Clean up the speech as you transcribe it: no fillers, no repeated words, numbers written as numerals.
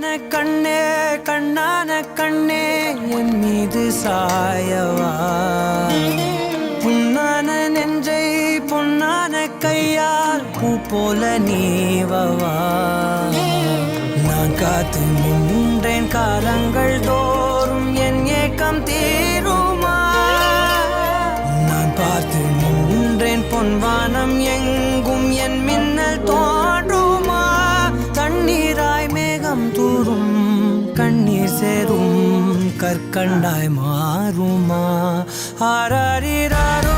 கண்ணே கண்ணான கண்ணே என் மீது சாயவா புண்ணான நெஞ்சை பொன்னான கையால் பூ போல நீவவா நான் காத்து நின்றேன் காலங்கள் தோறும் என் ஏக்கம் தீருமா நான் பார்த்து நின்றேன் பொன்வானம் எங்கும் என் மின்னல் தோன்றுமா தண்ணீராய் மேகம் தூரும் கண்ணீர் சேரும் கற்கண்டாய் மாறுமா ஆராரிராரோ